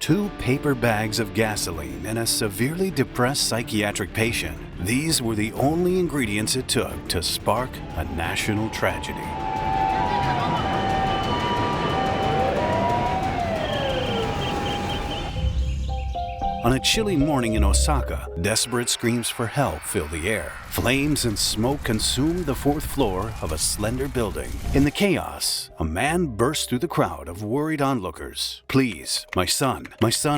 2 paper bags of gasoline, and a severely depressed psychiatric patient. These were the only ingredients it took to spark a national tragedy. On a chilly morning in Osaka, desperate screams for help filled the air. Flames and smoke consumed the 4th floor of a slender building. In the chaos, a man burst through the crowd of worried onlookers. "Please, my son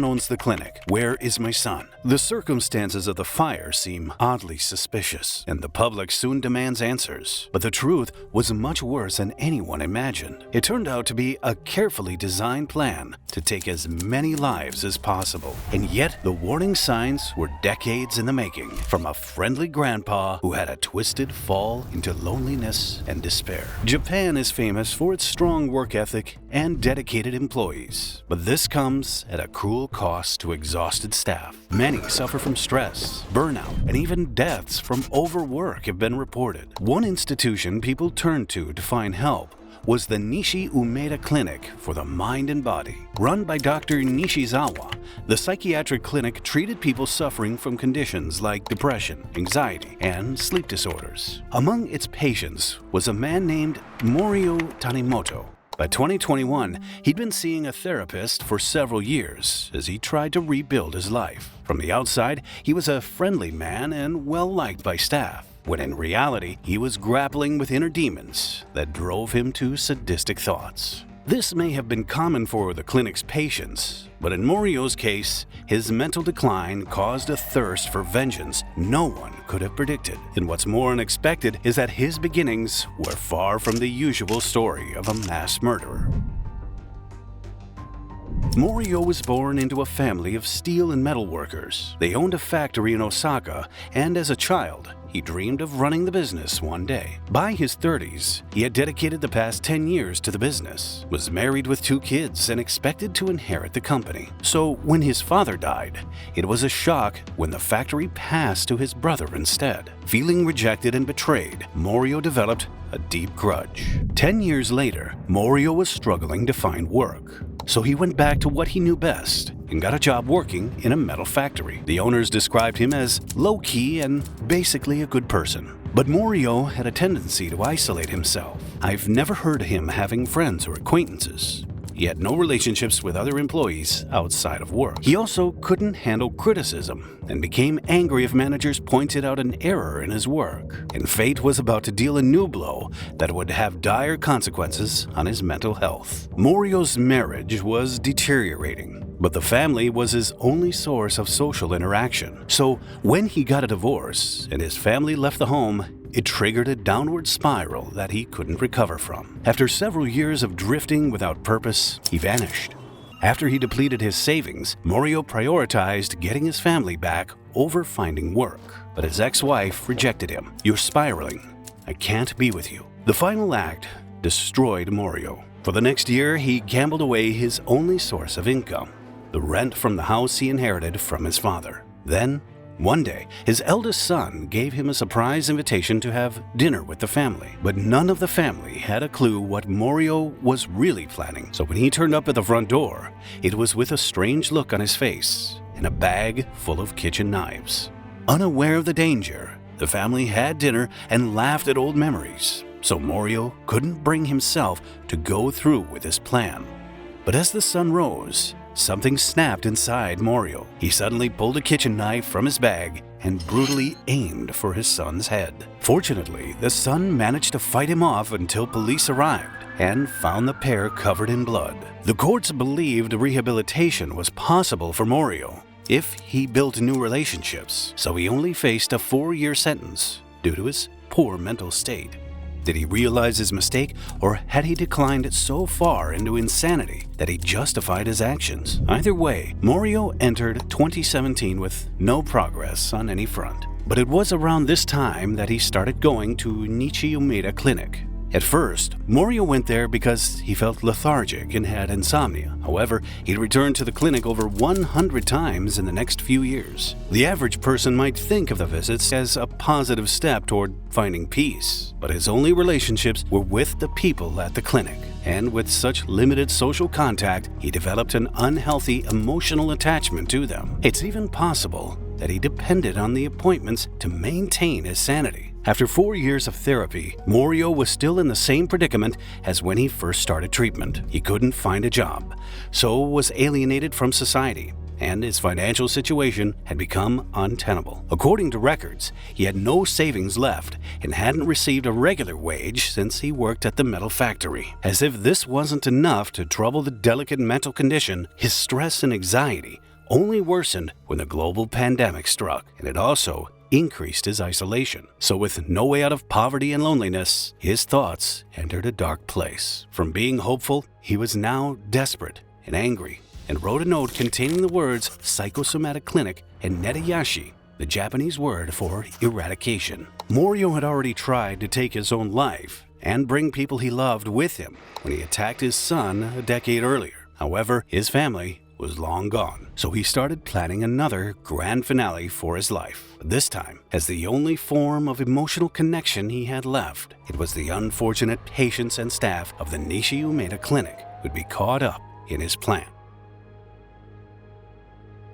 owns the clinic. Where is my son?" The circumstances of the fire seem oddly suspicious, and the public soon demands answers. But the truth was much worse than anyone imagined. It turned out to be a carefully designed plan to take as many lives as possible. And yet, the warning signs were decades in the making, from a friendly grandpa who had a twisted fall into loneliness and despair. Japan is famous for its strong work ethic and dedicated employees, but this comes at a cruel cost to exhausted staff. Many suffer from stress, burnout, and even deaths from overwork have been reported. One institution people turn to find help was the Nishi Umeda Clinic for the Mind and Body. Run by Dr. Nishizawa, the psychiatric clinic treated people suffering from conditions like depression, anxiety, and sleep disorders. Among its patients was a man named Morio Tanimoto. By 2021, he'd been seeing a therapist for several years as he tried to rebuild his life. From the outside, he was a friendly man and well-liked by staff, when in reality, he was grappling with inner demons that drove him to sadistic thoughts. This may have been common for the clinic's patients, but in Morio's case, his mental decline caused a thirst for vengeance no one could have predicted. And what's more unexpected is that his beginnings were far from the usual story of a mass murderer. Morio was born into a family of steel and metal workers. They owned a factory in Osaka, and as a child, he dreamed of running the business one day. By his 30s, he had dedicated the past 10 years to the business, was married with 2 kids, and expected to inherit the company. So when his father died, it was a shock when the factory passed to his brother instead. Feeling rejected and betrayed, Morio developed a deep grudge. 10 years later, Morio was struggling to find work. So he went back to what he knew best and got a job working in a metal factory. The owners described him as low-key and basically a good person. But Morio had a tendency to isolate himself. I've never heard of him having friends or acquaintances. He had no relationships with other employees outside of work. He also couldn't handle criticism and became angry if managers pointed out an error in his work. And fate was about to deal a new blow that would have dire consequences on his mental health. Morio's marriage was deteriorating, but the family was his only source of social interaction. So when he got a divorce and his family left the home, it triggered a downward spiral that he couldn't recover from. After several years of drifting without purpose, he vanished. After he depleted his savings, Morio prioritized getting his family back over finding work. But his ex-wife rejected him. "You're spiraling. I can't be with you." The final act destroyed Morio. For the next year, he gambled away his only source of income, the rent from the house he inherited from his father. Then, one day, his eldest son gave him a surprise invitation to have dinner with the family. But none of the family had a clue what Morio was really planning. So when he turned up at the front door, it was with a strange look on his face and a bag full of kitchen knives. Unaware of the danger, the family had dinner and laughed at old memories. So Morio couldn't bring himself to go through with his plan. But as the sun rose, something snapped inside Morio. He suddenly pulled a kitchen knife from his bag and brutally aimed for his son's head. Fortunately, the son managed to fight him off until police arrived and found the pair covered in blood. The courts believed rehabilitation was possible for Morio if he built new relationships, so he only faced a 4-year sentence due to his poor mental state. Did he realize his mistake, or had he declined so far into insanity that he justified his actions? Either way, Morio entered 2017 with no progress on any front. But it was around this time that he started going to Nishi Umeda Clinic. At first, Morio went there because he felt lethargic and had insomnia. However, he'd returned to the clinic over 100 times in the next few years. The average person might think of the visits as a positive step toward finding peace, but his only relationships were with the people at the clinic. And with such limited social contact, he developed an unhealthy emotional attachment to them. It's even possible that he depended on the appointments to maintain his sanity. After 4 years of therapy, Morio was still in the same predicament as when he first started treatment. He couldn't find a job, so was alienated from society, and his financial situation had become untenable. According to records, he had no savings left and hadn't received a regular wage since he worked at the metal factory. As if this wasn't enough to trouble the delicate mental condition, his stress and anxiety only worsened when the global pandemic struck, and it also increased his isolation. So with no way out of poverty and loneliness, his thoughts entered a dark place. From being hopeful, he was now desperate and angry, and wrote a note containing the words psychosomatic clinic and netayashi, the Japanese word for eradication. Morio had already tried to take his own life and bring people he loved with him when he attacked his son a decade earlier. However, his family was long gone, so he started planning another grand finale for his life. This time, as the only form of emotional connection he had left, it was the unfortunate patients and staff of the Nishi Umeda Clinic who'd be caught up in his plan.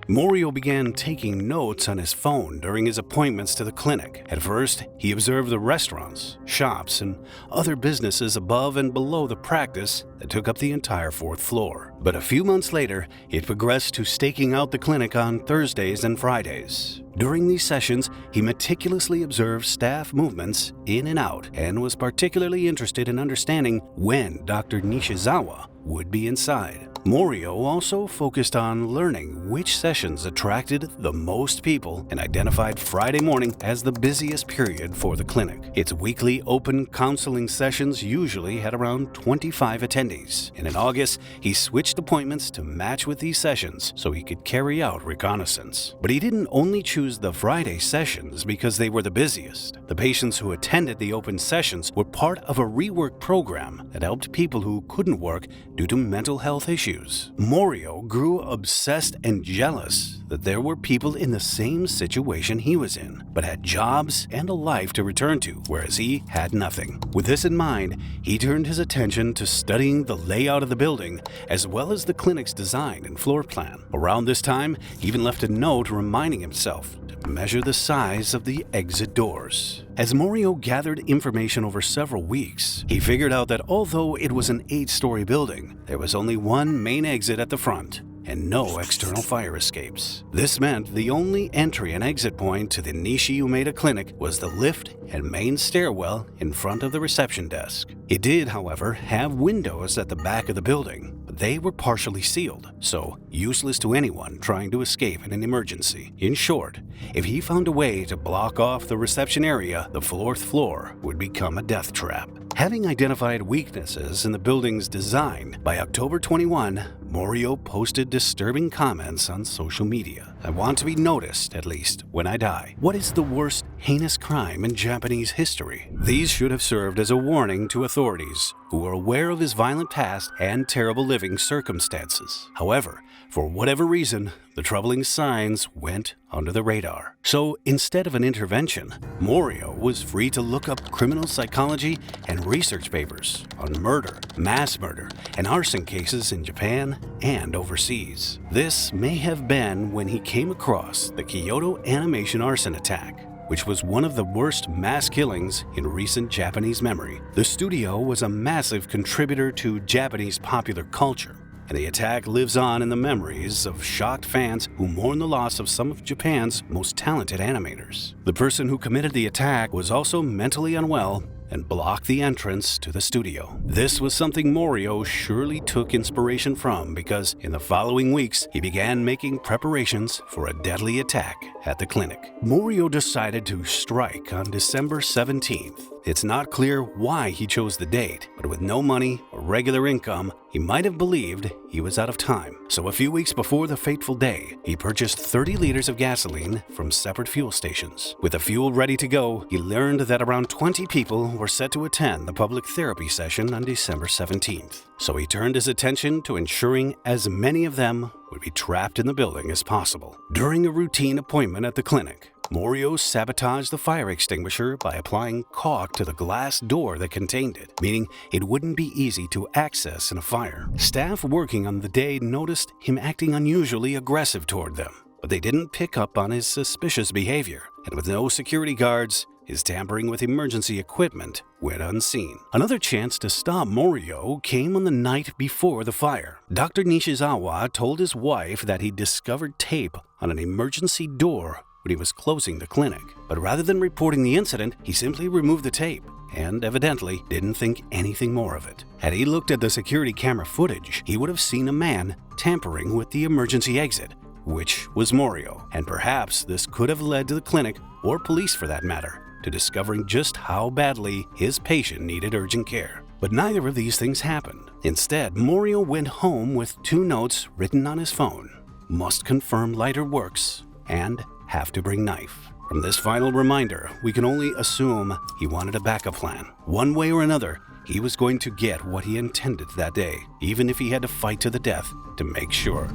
Morio began taking notes on his phone during his appointments to the clinic. At first, he observed the restaurants, shops, and other businesses above and below the practice that took up the entire 4th floor. But a few months later, it progressed to staking out the clinic on Thursdays and Fridays. During these sessions, he meticulously observed staff movements in and out and was particularly interested in understanding when Dr. Nishizawa would be inside. Morio also focused on learning which sessions attracted the most people and identified Friday morning as the busiest period for the clinic. Its weekly open counseling sessions usually had around 25 attendees, and in August, he switched appointments to match with these sessions so he could carry out reconnaissance. But he didn't only choose the Friday sessions because they were the busiest. The patients who attended the open sessions were part of a rework program that helped people who couldn't work due to mental health issues. Morio grew obsessed and jealous that there were people in the same situation he was in, but had jobs and a life to return to, whereas he had nothing. With this in mind, he turned his attention to studying the layout of the building, as well as the clinic's design and floor plan. Around this time, he even left a note reminding himself to measure the size of the exit doors. As Morio gathered information over several weeks, he figured out that although it was an 8-story building, there was only one main exit at the front and no external fire escapes. This meant the only entry and exit point to the Nishi Umeda Clinic was the lift and main stairwell in front of the reception desk. It did, however, have windows at the back of the building, but they were partially sealed, so useless to anyone trying to escape in an emergency. In short, if he found a way to block off the reception area, the 4th floor would become a death trap. Having identified weaknesses in the building's design, by October 21, Morio posted disturbing comments on social media. "I want to be noticed, at least, when I die. What is the worst heinous crime in Japanese history?" These should have served as a warning to authorities who were aware of his violent past and terrible living circumstances. However, for whatever reason, the troubling signs went under the radar. So instead of an intervention, Morio was free to look up criminal psychology and research papers on murder, mass murder, and arson cases in Japan and overseas. This may have been when he came across the Kyoto Animation Arson Attack, which was one of the worst mass killings in recent Japanese memory. The studio was a massive contributor to Japanese popular culture, and the attack lives on in the memories of shocked fans who mourn the loss of some of Japan's most talented animators. The person who committed the attack was also mentally unwell and blocked the entrance to the studio. This was something Morio surely took inspiration from, because in the following weeks, he began making preparations for a deadly attack at the clinic. Morio decided to strike on December 17th, It's not clear why he chose the date, but with no money or regular income, he might have believed he was out of time. So a few weeks before the fateful day, he purchased 30 liters of gasoline from separate fuel stations. With the fuel ready to go, he learned that around 20 people were set to attend the public therapy session on December 17th. So he turned his attention to ensuring as many of them would be trapped in the building as possible. During a routine appointment at the clinic, Morio sabotaged the fire extinguisher by applying caulk to the glass door that contained it, meaning it wouldn't be easy to access in a fire. Staff working on the day noticed him acting unusually aggressive toward them, but they didn't pick up on his suspicious behavior, and with no security guards, his tampering with emergency equipment went unseen. Another chance to stop Morio came on the night before the fire. Dr. Nishizawa told his wife that he discovered tape on an emergency door when he was closing the clinic. But rather than reporting the incident, he simply removed the tape and evidently didn't think anything more of it. Had he looked at the security camera footage, he would have seen a man tampering with the emergency exit, which was Morio. And perhaps this could have led to the clinic, or police for that matter, to discovering just how badly his patient needed urgent care. But neither of these things happened. Instead, Morio went home with 2 notes written on his phone: "Must confirm lighter works," and "Have to bring knife." From this final reminder, we can only assume he wanted a backup plan. One way or another, he was going to get what he intended that day, even if he had to fight to the death to make sure.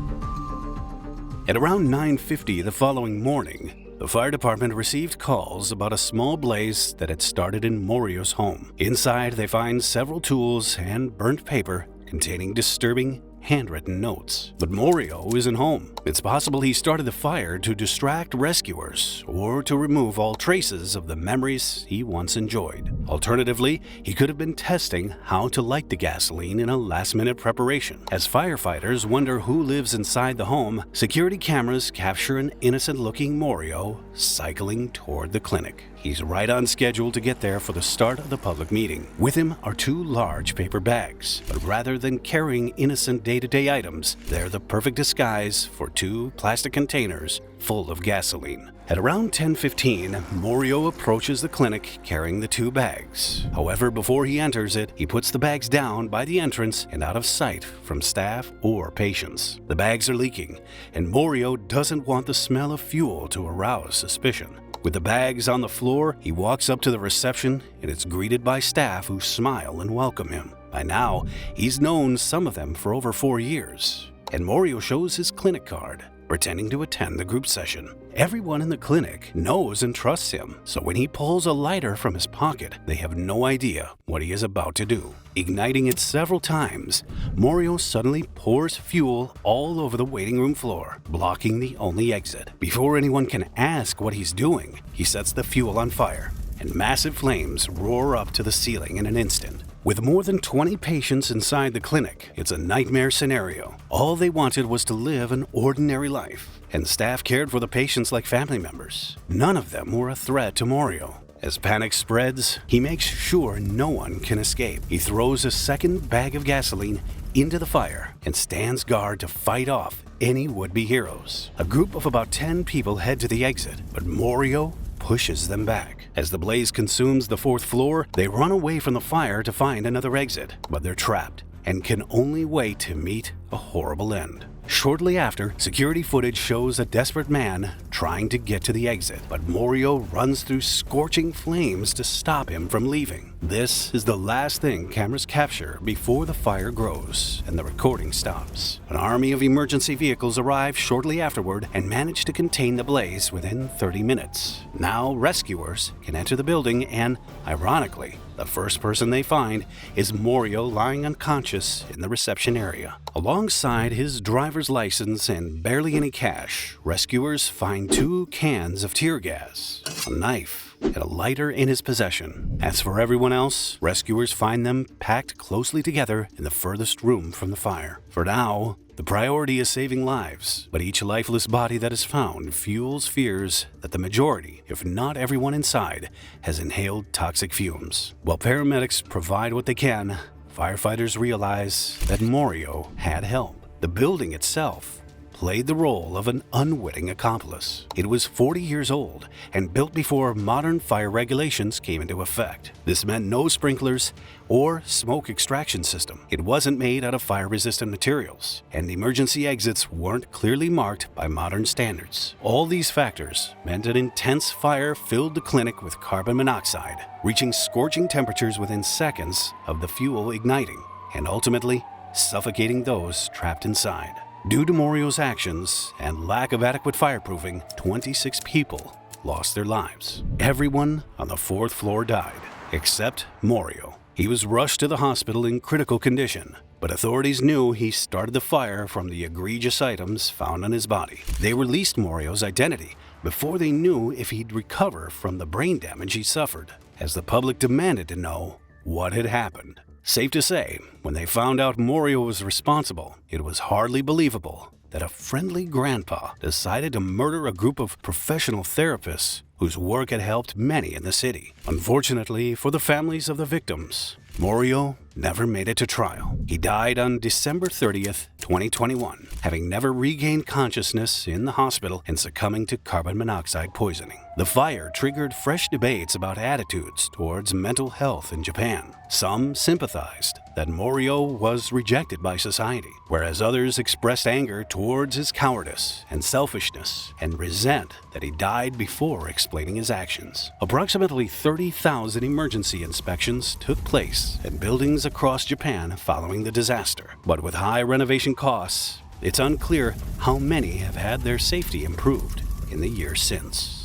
At around 9:50 the following morning, the fire department received calls about a small blaze that had started in Morio's home. Inside, they find several tools and burnt paper containing disturbing handwritten notes. But Morio isn't home. It's possible he started the fire to distract rescuers or to remove all traces of the memories he once enjoyed. Alternatively, he could have been testing how to light the gasoline in a last-minute preparation. As firefighters wonder who lives inside the home, security cameras capture an innocent-looking Morio cycling toward the clinic. He's right on schedule to get there for the start of the public meeting. With him are 2 large paper bags, but rather than carrying innocent day-to-day items, they're the perfect disguise for 2 plastic containers full of gasoline. At around 10:15, Morio approaches the clinic carrying the 2 bags. However, before he enters it, he puts the bags down by the entrance and out of sight from staff or patients. The bags are leaking, and Morio doesn't want the smell of fuel to arouse suspicion. With the bags on the floor, he walks up to the reception and is greeted by staff who smile and welcome him. By now, he's known some of them for over 4 years, and Morio shows his clinic card, pretending to attend the group session. Everyone in the clinic knows and trusts him, so when he pulls a lighter from his pocket, they have no idea what he is about to do. Igniting it several times, Morio suddenly pours fuel all over the waiting room floor, blocking the only exit. Before anyone can ask what he's doing, he sets the fuel on fire, and massive flames roar up to the ceiling in an instant. With more than 20 patients inside the clinic, it's a nightmare scenario. All they wanted was to live an ordinary life, and staff cared for the patients like family members. None of them were a threat to Morio. As panic spreads, he makes sure no one can escape. He throws a second bag of gasoline into the fire and stands guard to fight off any would-be heroes. A group of about 10 people head to the exit, but Morio pushes them back. As the blaze consumes the 4th floor, they run away from the fire to find another exit, but they're trapped and can only wait to meet a horrible end. Shortly after, security footage shows a desperate man trying to get to the exit, but Morio runs through scorching flames to stop him from leaving. This is the last thing cameras capture before the fire grows and the recording stops. An army of emergency vehicles arrive shortly afterward and manage to contain the blaze within 30 minutes. Now rescuers can enter the building and, ironically, the first person they find is Morio lying unconscious in the reception area. Alongside his driver's license and barely any cash, rescuers find 2 cans of tear gas, a knife, and a lighter in his possession. As for everyone else, rescuers find them packed closely together in the furthest room from the fire. For now, the priority is saving lives, but each lifeless body that is found fuels fears that the majority, if not everyone inside, has inhaled toxic fumes. While paramedics provide what they can, firefighters realize that Morio had help. The building itself played the role of an unwitting accomplice. It was 40 years old and built before modern fire regulations came into effect. This meant no sprinklers or smoke extraction system. It wasn't made out of fire-resistant materials, and the emergency exits weren't clearly marked by modern standards. All these factors meant an intense fire filled the clinic with carbon monoxide, reaching scorching temperatures within seconds of the fuel igniting, and ultimately suffocating those trapped inside. Due to Morio's actions and lack of adequate fireproofing, 26 people lost their lives. Everyone on the 4th floor died, except Morio. He was rushed to the hospital in critical condition, but authorities knew he started the fire from the egregious items found on his body. They released Morio's identity before they knew if he'd recover from the brain damage he suffered, as the public demanded to know what had happened. Safe to say, when they found out Morio was responsible, it was hardly believable that a friendly grandpa decided to murder a group of professional therapists whose work had helped many in the city. Unfortunately for the families of the victims, Morio never made it to trial. He died on December 30th, 2021, having never regained consciousness in the hospital and succumbing to carbon monoxide poisoning. The fire triggered fresh debates about attitudes towards mental health in Japan. Some sympathized that Morio was rejected by society, whereas others expressed anger towards his cowardice and selfishness and resent that he died before explaining his actions. Approximately 30,000 emergency inspections took place in buildings across Japan following the disaster. But with high renovation costs, it's unclear how many have had their safety improved in the years since.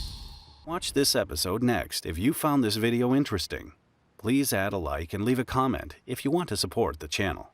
Watch this episode next if you found this video interesting. Please add a like and leave a comment if you want to support the channel.